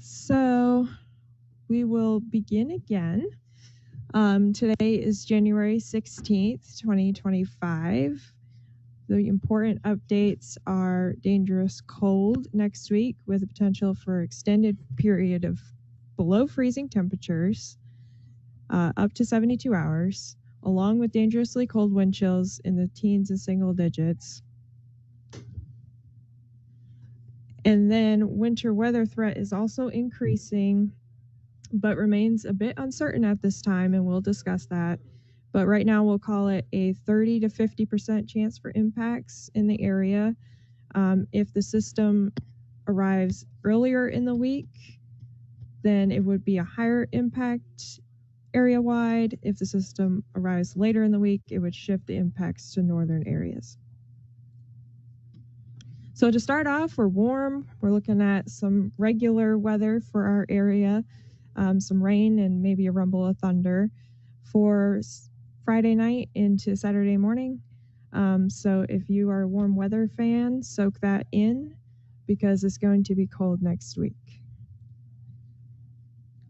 So we will begin again. Today is January 16th, 2025. The important updates are dangerous cold next week with a potential for extended period of below freezing temperatures, up to 72 hours, along with dangerously cold wind chills in the teens and single digits. And then winter weather threat is also increasing, but remains a bit uncertain at this time, and we'll discuss that. But right now we'll call it a 30 to 50% chance for impacts in the area. If the system arrives earlier in the week, then it would be a higher impact area-wide. If the system arrives later in the week, it would shift the impacts to northern areas. So to start off, we're warm. We're looking at some regular weather for our area, some rain and maybe a rumble of thunder for Friday night into Saturday morning. So if you are a warm weather fan, soak that in because it's going to be cold next week.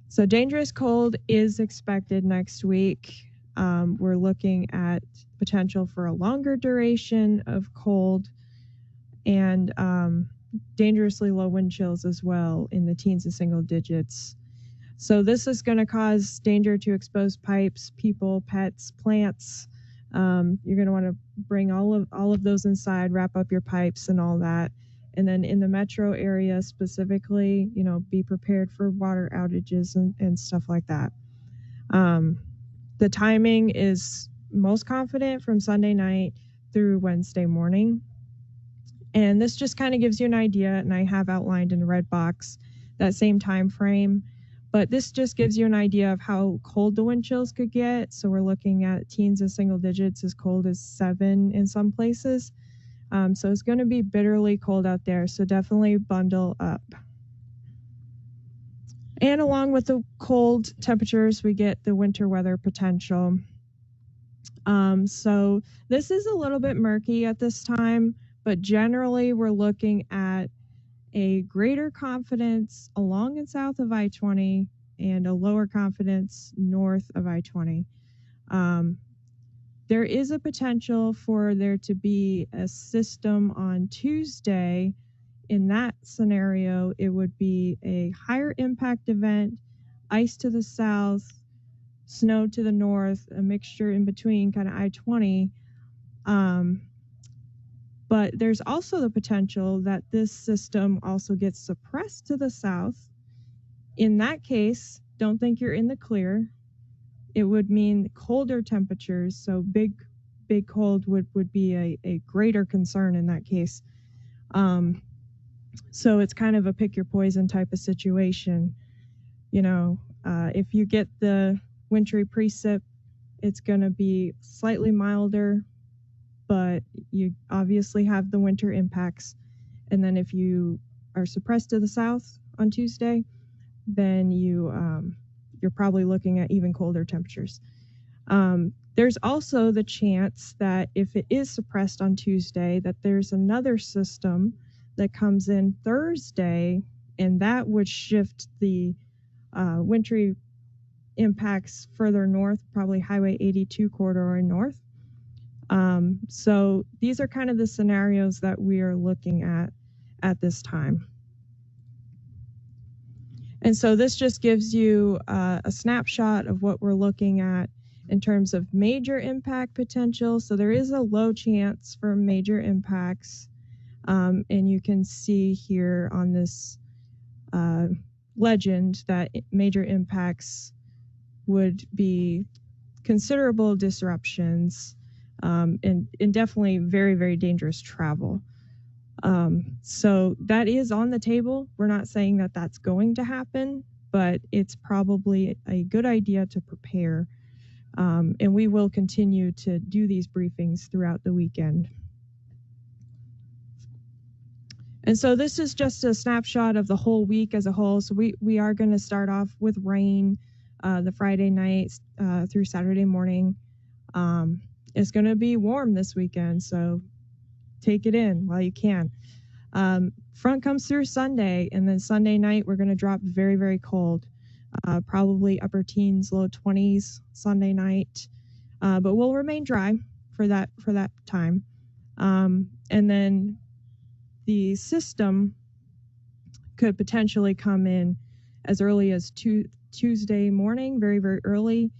So dangerous cold is expected next week. We're looking at potential for a longer duration of cold and dangerously low wind chills as well in the teens and single digits. So this is going to cause danger to exposed pipes, people, pets, plants. You're going to want to bring all of those inside, wrap up your pipes and all that. And then in the metro area specifically, be prepared for water outages and stuff like that. The timing is most confident from Sunday night through Wednesday morning. And this just kind of gives you an idea, and I have outlined in the red box that same time frame. But this just gives you an idea of how cold the wind chills could get. So we're looking at teens and single digits as cold as 7 in some places. So it's going to be bitterly cold out there. So definitely bundle up. And along with the cold temperatures, we get the winter weather potential. So this is a little bit murky at this time, but generally we're looking at a greater confidence along and south of I-20 and a lower confidence north of I-20. There is a potential for there to be a system on Tuesday. In that scenario, it would be a higher impact event, ice to the south, snow to the north, a mixture in between, kind of I-20. But there's also the potential that this system also gets suppressed to the south. In that case, don't think you're in the clear. It would mean colder temperatures. So big cold would be a greater concern in that case. So it's kind of a pick your poison type of situation. If you get the wintry precip, it's going to be slightly milder, but you obviously have the winter impacts. And then if you are suppressed to the south on Tuesday, then you're probably looking at even colder temperatures. There's also the chance that if it is suppressed on Tuesday, that there's another system that comes in Thursday, and that would shift the wintry impacts further north, probably Highway 82 corridor north. So these are kind of the scenarios that we are looking at this time. And so this just gives you a snapshot of what we're looking at in terms of major impact potential. So there is a low chance for major impacts. And you can see here on this legend that major impacts would be considerable disruptions. And definitely very, very dangerous travel. So that is on the table. We're not saying that that's going to happen, but it's probably a good idea to prepare. And we will continue to do these briefings throughout the weekend. And so this is just a snapshot of the whole week as a whole. So we are going to start off with rain the Friday night through Saturday morning. It's going to be warm this weekend, so take it in while you can. front comes through Sunday, and then Sunday night we're going to drop very, very cold, probably upper teens, low 20s Sunday night, but we'll remain dry for that time. And then the system could potentially come in as early as Tuesday morning, very, very early.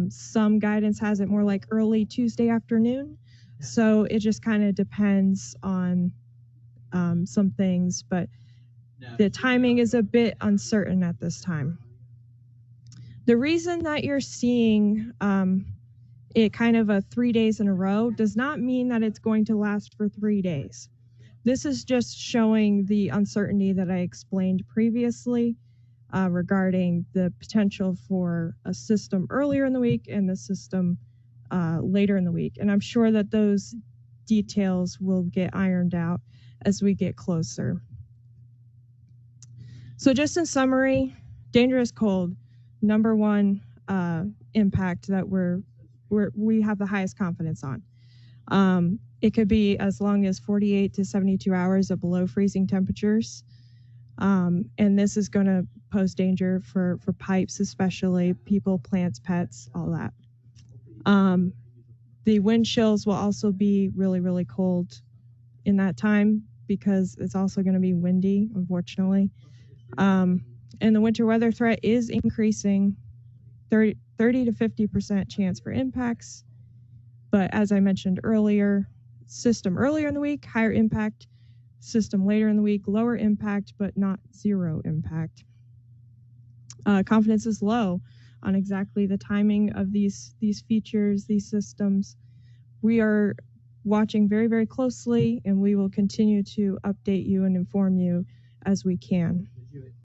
Some guidance has it more like early Tuesday afternoon. So it just kind of depends on some things, but the timing is a bit uncertain at this time. The reason that you're seeing it kind of a 3 days in a row does not mean that it's going to last for 3 days. This is just showing the uncertainty that I explained previously regarding the potential for a system earlier in the week and the system later in the week. And I'm sure that those details will get ironed out as we get closer. So just in summary, dangerous cold, number one impact that we have the highest confidence on. It could be as long as 48 to 72 hours of below freezing temperatures. And this is going to pose danger for pipes, especially people, plants, pets, all that. The wind chills will also be really, really cold in that time because it's also going to be windy, unfortunately. And the winter weather threat is increasing, 30 to 50% chance for impacts. But as I mentioned earlier, system earlier in the week, higher impact. System later in the week, lower impact, but not zero impact. Confidence is low on exactly the timing of these features, these systems. We are watching very, very closely, and we will continue to update you and inform you as we can.